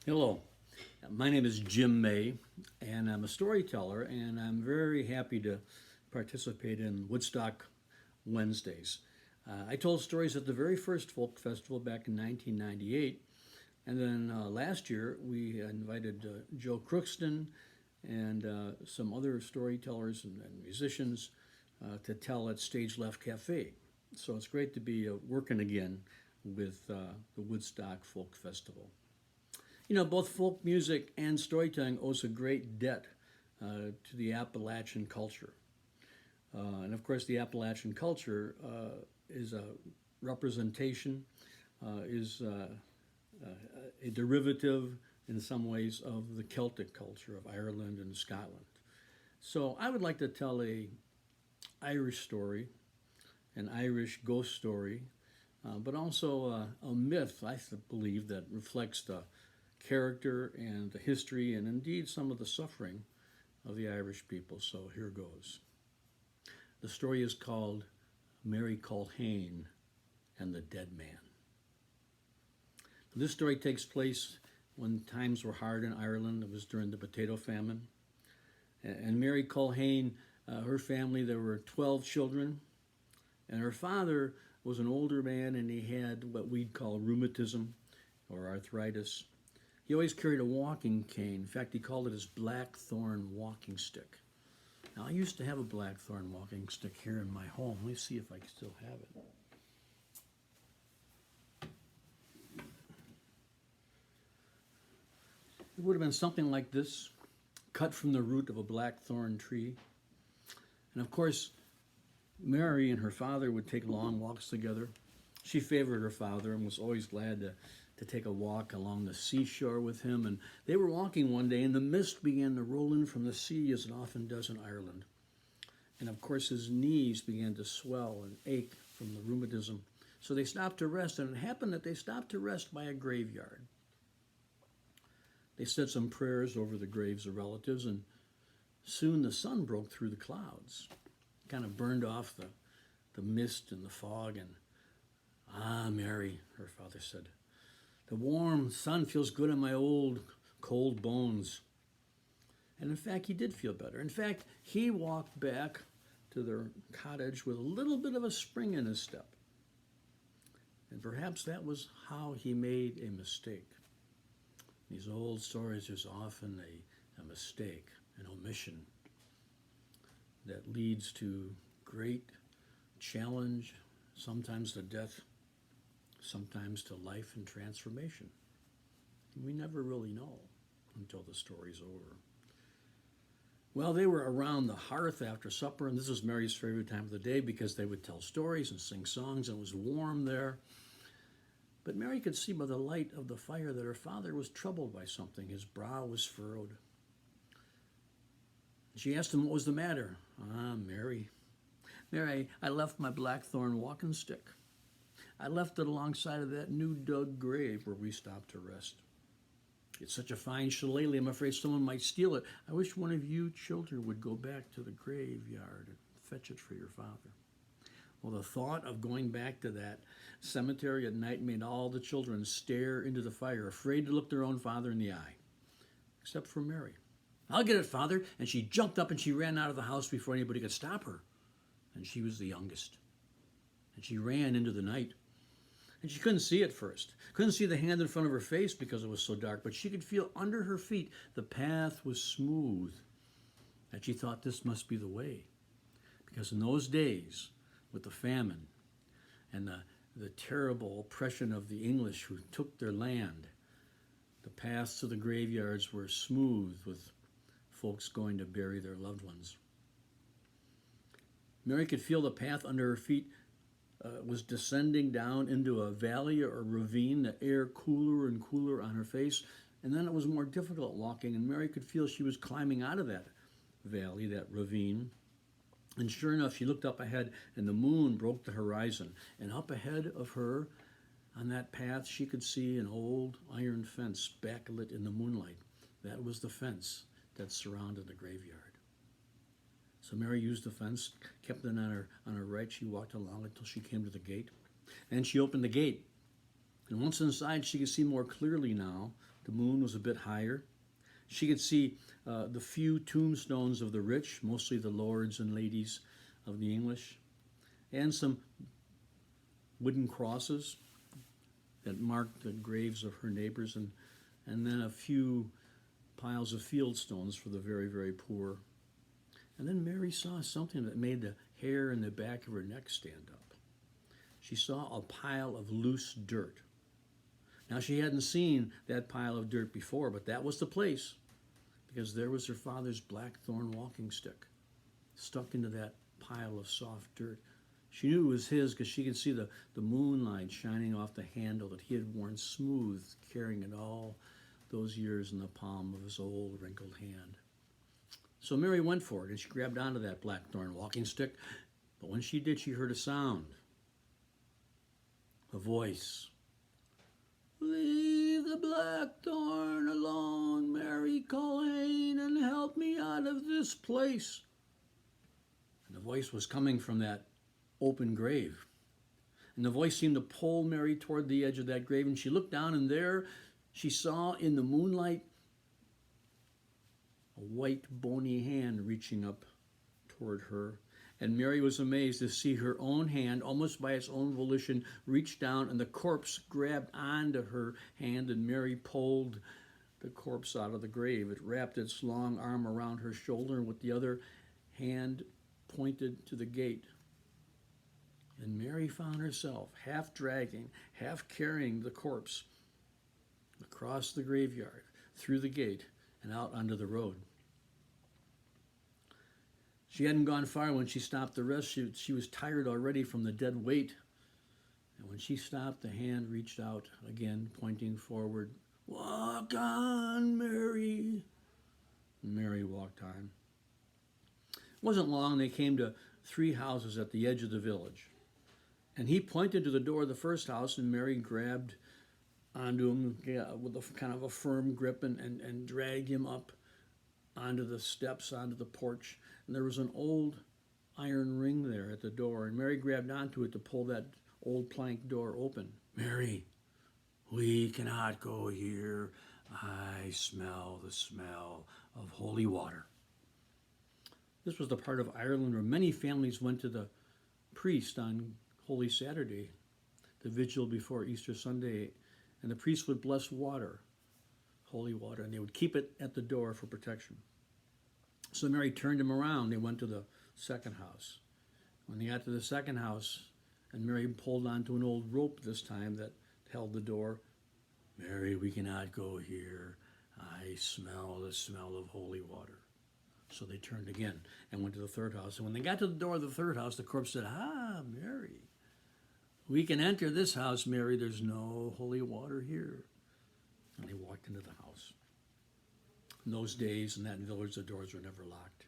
Hello, my name is Jim May, and I'm a storyteller, and I'm very happy to participate in Woodstock Wednesdays. I told stories at the very first folk festival back in 1998, and then last year we invited Joe Crookston and some other storytellers and musicians to tell at Stage Left Cafe. So it's great to be working again with the Woodstock Folk Festival. You know, both folk music and storytelling owes a great debt to the Appalachian culture. And of course, the Appalachian culture is a representation, is a derivative in some ways of the Celtic culture of Ireland and Scotland. So I would like to tell a Irish story, an Irish ghost story, but also a myth, I believe, that reflects the character and the history and indeed some of the suffering of the Irish people. So here goes. The story is called Mary Culhane and the Dead Man. This story takes place when times were hard in Ireland. It was during the potato famine. And Mary Culhane, her family, there were 12 children, and her father was an older man and he had what we'd call rheumatism or arthritis. He always carried a walking cane. In fact, he called it his blackthorn walking stick. Now, I used to have a blackthorn walking stick here in my home. Let me see if I still have it. It would have been something like this, cut from the root of a blackthorn tree. And of course, Mary and her father would take long walks together. She favored her father and was always glad to take a walk along the seashore with him. And they were walking one day, and the mist began to roll in from the sea, as it often does in Ireland. And of course, his knees began to swell and ache from the rheumatism. So they stopped to rest, and it happened that they stopped to rest by a graveyard. They said some prayers over the graves of relatives, and soon the sun broke through the clouds, kind of burned off the mist and the fog. And, "Ah, Mary," her father said, "the warm sun feels good on my old, cold bones." And in fact, he did feel better. In fact, he walked back to their cottage with a little bit of a spring in his step. And perhaps that was how he made a mistake. In these old stories, there's often a mistake, an omission that leads to great challenge, sometimes to death, sometimes to life and transformation. We never really know until the story's over. Well, they were around the hearth after supper, and this was Mary's favorite time of the day because they would tell stories and sing songs, and it was warm there. But Mary could see by the light of the fire that her father was troubled by something. His brow was furrowed. She asked him what was the matter. "Ah, Mary, I left my blackthorn walking stick. I left it alongside of that new dug grave where we stopped to rest. It's such a fine shillelagh, I'm afraid someone might steal it. I wish one of you children would go back to the graveyard and fetch it for your father." Well, the thought of going back to that cemetery at night made all the children stare into the fire, afraid to look their own father in the eye, except for Mary. "I'll get it, Father." And she jumped up and she ran out of the house before anybody could stop her. And she was the youngest. And she ran into the night. And she couldn't see at first. Couldn't see the hand in front of her face because it was so dark, but she could feel under her feet the path was smooth. And she thought this must be the way. Because in those days, with the famine and the terrible oppression of the English who took their land, the paths to the graveyards were smooth with folks going to bury their loved ones. Mary could feel the path under her feet was descending down into a valley or a ravine, the air cooler and cooler on her face, and then it was more difficult walking, and Mary could feel she was climbing out of that valley, that ravine. And sure enough, she looked up ahead, and the moon broke the horizon, and up ahead of her on that path, she could see an old iron fence backlit in the moonlight. That was the fence that surrounded the graveyard. So Mary used the fence, kept it on her right. She walked along until she came to the gate. Then she opened the gate. And once inside, she could see more clearly now The moon was a bit higher. She could see the few tombstones of the rich, mostly the lords and ladies of the English, and some wooden crosses that marked the graves of her neighbors, and then a few piles of field stones for the very, very poor. And then Mary saw something that made the hair in the back of her neck stand up. She saw a pile of loose dirt. Now, she hadn't seen that pile of dirt before, but that was the place, because there was her father's blackthorn walking stick stuck into that pile of soft dirt. She knew it was his because she could see the moonlight shining off the handle that he had worn smooth, carrying it all those years in the palm of his old wrinkled hand. So Mary went for it, and she grabbed onto that blackthorn walking stick. But when she did, she heard a sound, a voice. "Leave the blackthorn alone, Mary Colleen, and help me out of this place." And the voice was coming from that open grave. And the voice seemed to pull Mary toward the edge of that grave, and she looked down, and there she saw in the moonlight a white, bony hand reaching up toward her. And Mary was amazed to see her own hand, almost by its own volition, reach down, and the corpse grabbed onto her hand, and Mary pulled the corpse out of the grave. It wrapped its long arm around her shoulder, and with the other hand pointed to the gate. And Mary found herself half dragging, half carrying the corpse across the graveyard, through the gate, and out onto the road. She hadn't gone far when she stopped the rest. She was tired already from the dead weight. And when she stopped, the hand reached out again, pointing forward. "Walk on, Mary." And Mary walked on. It wasn't long they came to 3 houses at the edge of the village. And he pointed to the door of the first house, and Mary grabbed onto him with a kind of a firm grip and dragged him up onto the steps, onto the porch. And there was an old iron ring there at the door, and Mary grabbed onto it to pull that old plank door open. "Mary, we cannot go here. I smell the smell of holy water." This was the part of Ireland where many families went to the priest on Holy Saturday, the vigil before Easter Sunday, and the priest would bless water, holy water, and they would keep it at the door for protection. So Mary turned him around. They went to the second house. When they got to the second house, and Mary pulled onto an old rope this time that held the door. "Mary, we cannot go here. I smell the smell of holy water." So they turned again and went to the third house. And when they got to the door of the third house, the corpse said, "Ah, Mary, we can enter this house, Mary. There's no holy water here." And they walked into the house. In those days, in that village, the doors were never locked.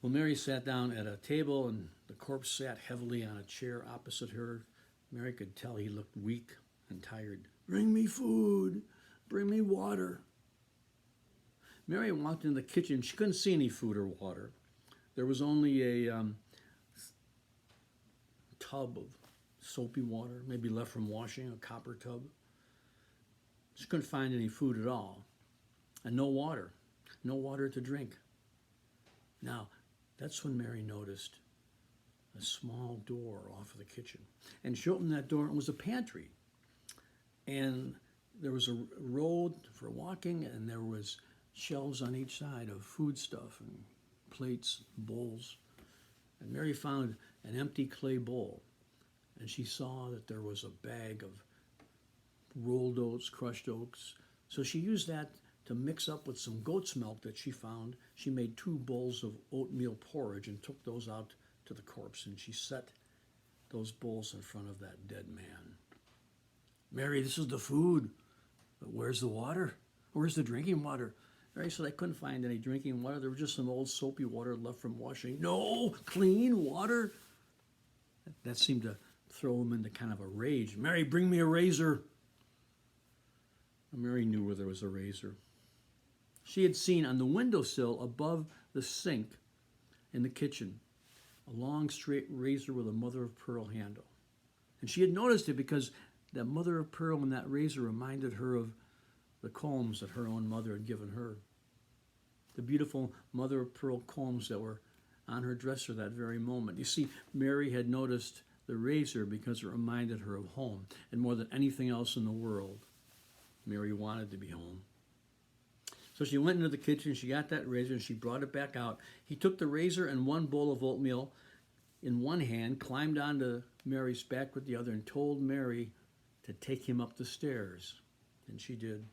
Well, Mary sat down at a table, and the corpse sat heavily on a chair opposite her. Mary could tell he looked weak and tired. "Bring me food. Bring me water." Mary walked into the kitchen. She couldn't see any food or water. There was only a tub of soapy water, maybe left from washing, a copper tub. She couldn't find any food at all. And no water to drink. Now, that's when Mary noticed a small door off of the kitchen. And she opened that door, and it was a pantry. And there was a road for walking, and there was shelves on each side of food stuff and plates, bowls. And Mary found an empty clay bowl, and she saw that there was a bag of rolled oats, crushed oats. So she used that to mix up with some goat's milk that she found. She made 2 bowls of oatmeal porridge and took those out to the corpse, and she set those bowls in front of that dead man. "Mary, this is the food, but where's the water? Where's the drinking water?" Mary said, "I couldn't find any drinking water. There was just some old soapy water left from washing." "No, clean water?" That seemed to throw him into kind of a rage. "Mary, bring me a razor." Mary knew where there was a razor. She had seen on the windowsill above the sink in the kitchen a long straight razor with a mother of pearl handle. And she had noticed it because that mother of pearl and that razor reminded her of the combs that her own mother had given her. The beautiful mother of pearl combs that were on her dresser that very moment. You see, Mary had noticed the razor because it reminded her of home. And more than anything else in the world, Mary wanted to be home. So she went into the kitchen, she got that razor, and she brought it back out. He took the razor and one bowl of oatmeal in one hand, climbed onto Mary's back with the other, and told Mary to take him up the stairs. And she did. And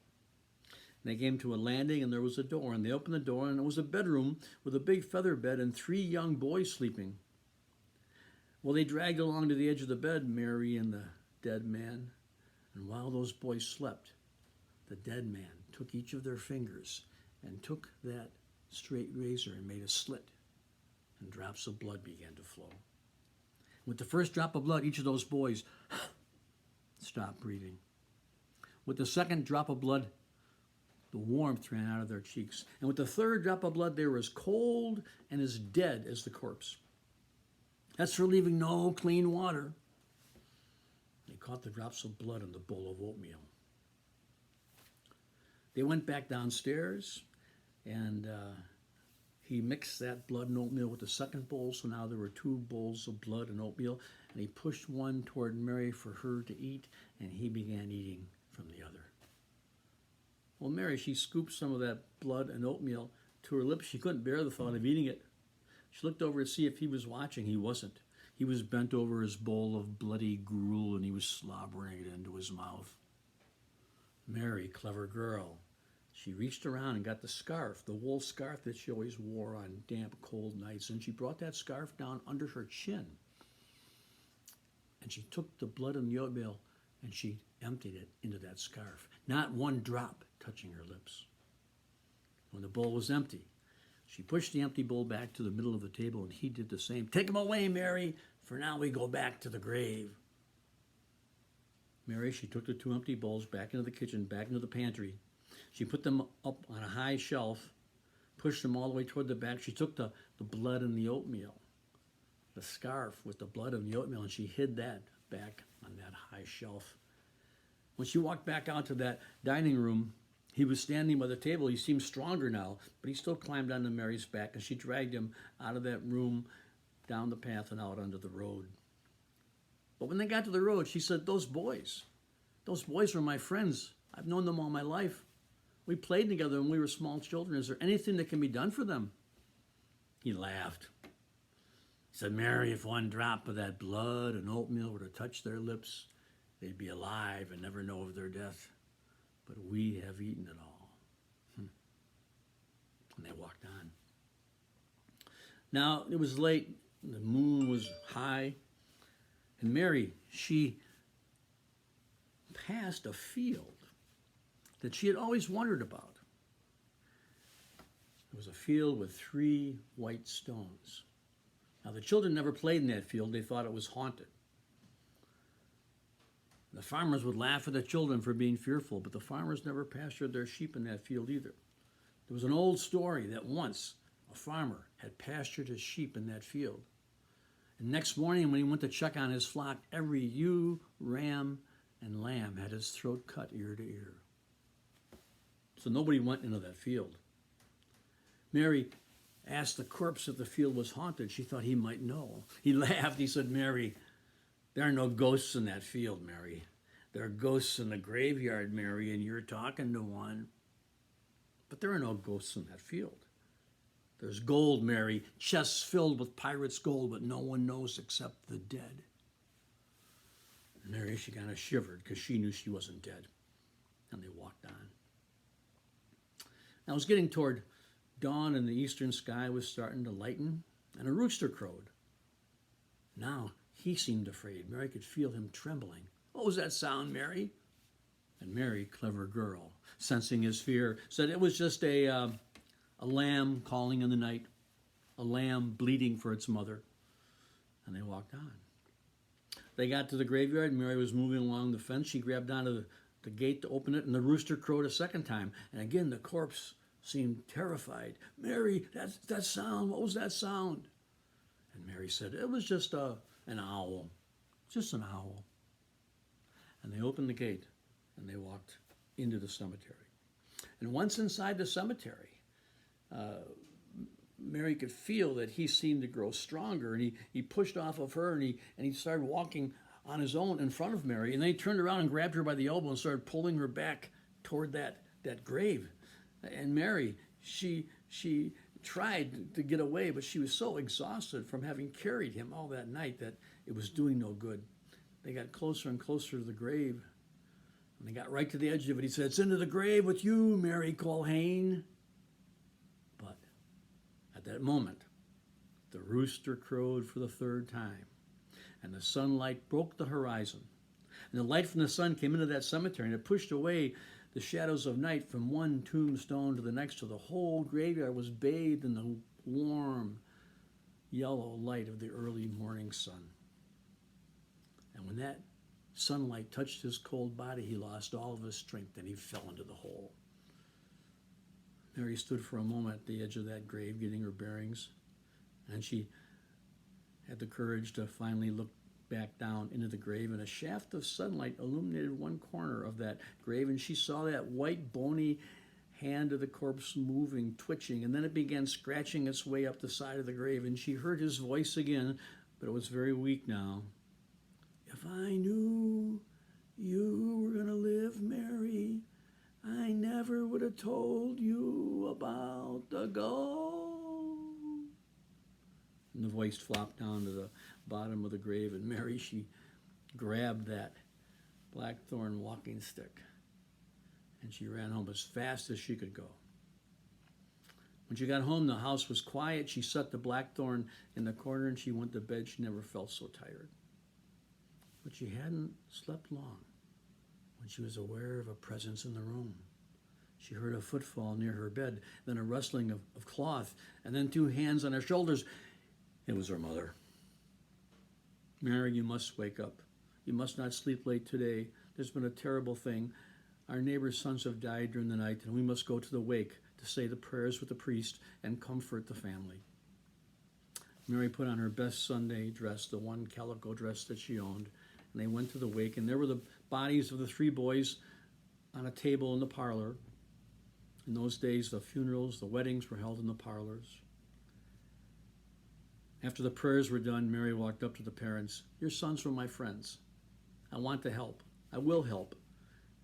they came to a landing, and there was a door, and they opened the door, and it was a bedroom with a big feather bed and 3 young boys sleeping. Well, they dragged along to the edge of the bed Mary and the dead man, and while those boys slept, the dead man took each of their fingers and took that straight razor and made a slit, and drops of blood began to flow. With the first drop of blood, each of those boys stopped breathing. With the second drop of blood, the warmth ran out of their cheeks. And with the third drop of blood, they were as cold and as dead as the corpse. That's for leaving no clean water. They caught the drops of blood in the bowl of oatmeal. They went back downstairs, and he mixed that blood and oatmeal with the second bowl, so now there were 2 bowls of blood and oatmeal, and he pushed one toward Mary for her to eat, and he began eating from the other. Well, Mary, she scooped some of that blood and oatmeal to her lips. She couldn't bear the thought of eating it. She looked over to see if he was watching. He wasn't. He was bent over his bowl of bloody gruel, and he was slobbering it into his mouth. Mary, clever girl, she reached around and got the scarf, the wool scarf that she always wore on damp, cold nights, and she brought that scarf down under her chin. And she took the blood and the oatmeal, and she emptied it into that scarf. Not one drop touching her lips. When the bowl was empty, she pushed the empty bowl back to the middle of the table, and he did the same. Take him away, Mary, for now we go back to the grave. Mary, she took the 2 empty bowls back into the kitchen, back into the pantry. She put them up on a high shelf, pushed them all the way toward the back. She took the blood and the oatmeal, the scarf with the blood and the oatmeal, and she hid that back on that high shelf. When she walked back out to that dining room, he was standing by the table. He seemed stronger now, but he still climbed onto Mary's back, and she dragged him out of that room, down the path, and out onto the road. But when they got to the road, she said, those boys were my friends. I've known them all my life. We played together when we were small children. Is there anything that can be done for them? He laughed. He said, Mary, if one drop of that blood and oatmeal were to touch their lips, they'd be alive and never know of their death. But we have eaten it all. And they walked on. Now, it was late. The moon was high. And Mary, she passed a field that she had always wondered about. It was a field with 3 white stones. Now, the children never played in that field. They thought it was haunted. The farmers would laugh at the children for being fearful, but the farmers never pastured their sheep in that field either. There was an old story that once a farmer had pastured his sheep in that field. And next morning when he went to check on his flock, every ewe, ram, and lamb had his throat cut ear to ear. So nobody went into that field. Mary asked the corpse if the field was haunted. She thought he might know. He laughed. He said, Mary, there are no ghosts in that field, Mary. There are ghosts in the graveyard, Mary, and you're talking to one. But there are no ghosts in that field. There's gold, Mary, chests filled with pirates' gold, but no one knows except the dead. Mary, she kind of shivered because she knew she wasn't dead. And they walked on. Now it was getting toward dawn, and the eastern sky was starting to lighten, and a rooster crowed. Now he seemed afraid. Mary could feel him trembling. What was that sound, Mary? And Mary, clever girl, sensing his fear, said it was just a lamb calling in the night, a lamb bleating for its mother. And they walked on. They got to the graveyard. Mary was moving along the fence. She grabbed onto the gate to open it, and the rooster crowed a second time. And again, the corpse seemed terrified. Mary, that sound, what was that sound? And Mary said, it was just an owl, just an owl. And they opened the gate, and they walked into the cemetery. And once inside the cemetery, Mary could feel that he seemed to grow stronger, and he pushed off of her, and he started walking on his own in front of Mary, and then he turned around and grabbed her by the elbow and started pulling her back toward that grave. And Mary, she tried to get away, but she was so exhausted from having carried him all that night that it was doing no good. They got closer and closer to the grave, and they got right to the edge of it. He said, "It's into the grave with you, Mary Colhane." But at that moment, the rooster crowed for the third time, and the sunlight broke the horizon. And the light from the sun came into that cemetery, and it pushed away the shadows of night from one tombstone to the next, so the whole graveyard was bathed in the warm yellow light of the early morning sun. And when that sunlight touched his cold body, he lost all of his strength and he fell into the hole. Mary stood for a moment at the edge of that grave, getting her bearings, and she had the courage to finally look back down into the grave, and a shaft of sunlight illuminated one corner of that grave, and she saw that white, bony hand of the corpse moving, twitching, and then it began scratching its way up the side of the grave, and she heard his voice again, but it was very weak now. "If I knew you were going to live, Mary, I never would have told you about the gold." And the voice flopped down to the bottom of the grave, and Mary, she grabbed that blackthorn walking stick, and she ran home as fast as she could go. When she got home, the house was quiet. She set the blackthorn in the corner, and she went to bed. She never felt so tired. But she hadn't slept long when she was aware of a presence in the room. She heard a footfall near her bed, then a rustling of cloth, and then two hands on her shoulders. It was her mother. "Mary, you must wake up. You must not sleep late today. There's been a terrible thing. Our neighbor's sons have died during the night, and we must go to the wake to say the prayers with the priest and comfort the family." Mary put on her best Sunday dress, the one calico dress that she owned, and they went to the wake, and there were the bodies of the three boys on a table in the parlor. In those days, the funerals, the weddings were held in the parlors. After the prayers were done, Mary walked up to the parents. "Your sons were my friends. I want to help. I will help.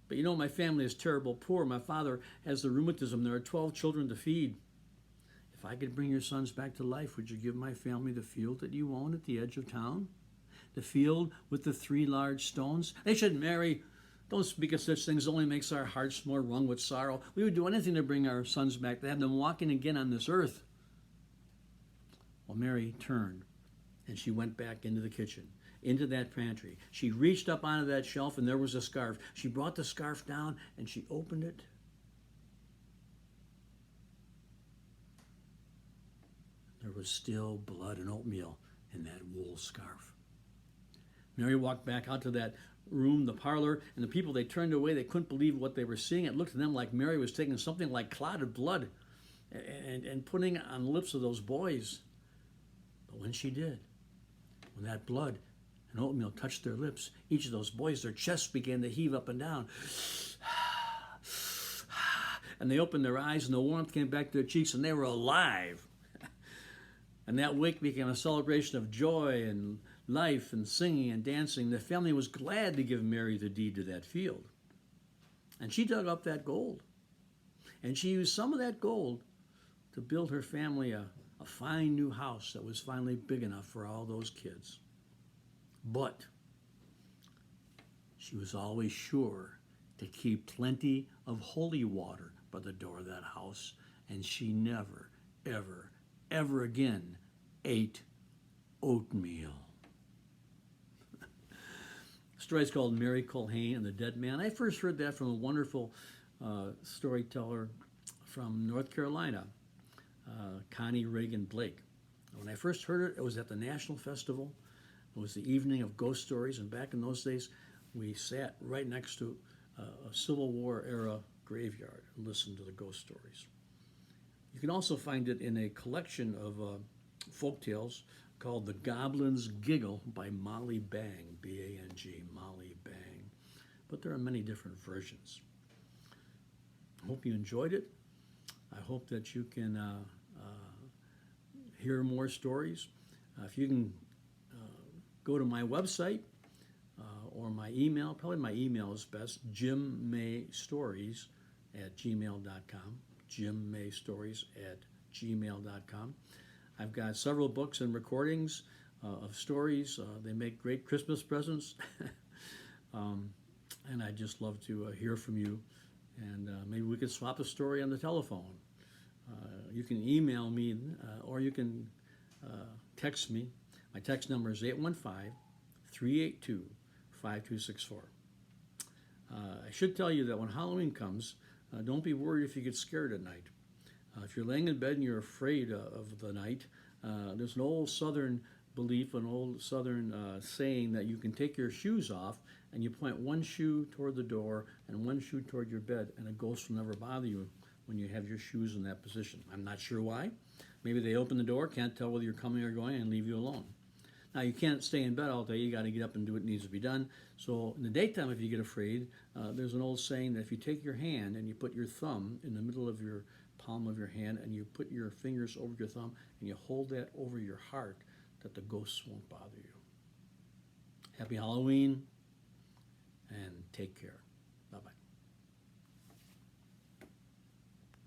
But you know, my family is terrible poor. My father has the rheumatism. There are 12 children to feed. If I could bring your sons back to life, would you give my family the field that you own at the edge of town? The field with the 3 large stones?" They said, "Mary, don't speak of such things. It only makes our hearts more wrung with sorrow. We would do anything to bring our sons back, to have them walking again on this earth." Well, Mary turned, and she went back into the kitchen, into that pantry. She reached up onto that shelf, and there was a scarf. She brought the scarf down, and she opened it. There was still blood and oatmeal in that wool scarf. Mary walked back out to that room, the parlor, and the people, they turned away. They couldn't believe what they were seeing. It looked to them like Mary was taking something like clotted blood and putting it on the lips of those boys. But when she did, when that blood and oatmeal touched their lips, each of those boys, their chests began to heave up and down. And they opened their eyes, and the warmth came back to their cheeks, and they were alive. And that wake became a celebration of joy and life and singing and dancing. The family was glad to give Mary the deed to that field. And she dug up that gold. And she used some of that gold to build her family a fine new house that was finally big enough for all those kids. But she was always sure to keep plenty of holy water by the door of that house, and she never, ever, ever again ate oatmeal. The story is called Mary Colhane and the Dead Man. I first heard that from a wonderful storyteller from North Carolina, Connie Reagan Blake. When I first heard it, it was at the National Festival. It was the evening of ghost stories, and back in those days, we sat right next to a Civil War era graveyard and listened to the ghost stories. You can also find it in a collection of folk tales called The Goblin's Giggle by Molly Bang, B-A-N-G, Molly Bang. But there are many different versions. I hope you enjoyed it. I hope that you can hear more stories. If you can go to my website or my email, probably my email is best, jimmaystories@gmail.com, jimmaystories@gmail.com. I've got several books and recordings of stories. They make great Christmas presents. And I'd just love to hear from you. And maybe we could swap a story on the telephone. You can email me or you can text me. My text number is 815-382-5264. I should tell you that when Halloween comes, don't be worried if you get scared at night. If you're laying in bed and you're afraid of the night, there's an old Southern belief, an old Southern saying that you can take your shoes off and you point one shoe toward the door and one shoe toward your bed, and a ghost will never bother you when you have your shoes in that position. I'm not sure why. Maybe they open the door, can't tell whether you're coming or going, and leave you alone. Now, you can't stay in bed all day. You got to get up and do what needs to be done. So in the daytime, if you get afraid, there's an old saying that if you take your hand and you put your thumb in the middle of your palm of your hand and you put your fingers over your thumb and you hold that over your heart, that the ghosts won't bother you. Happy Halloween, and take care.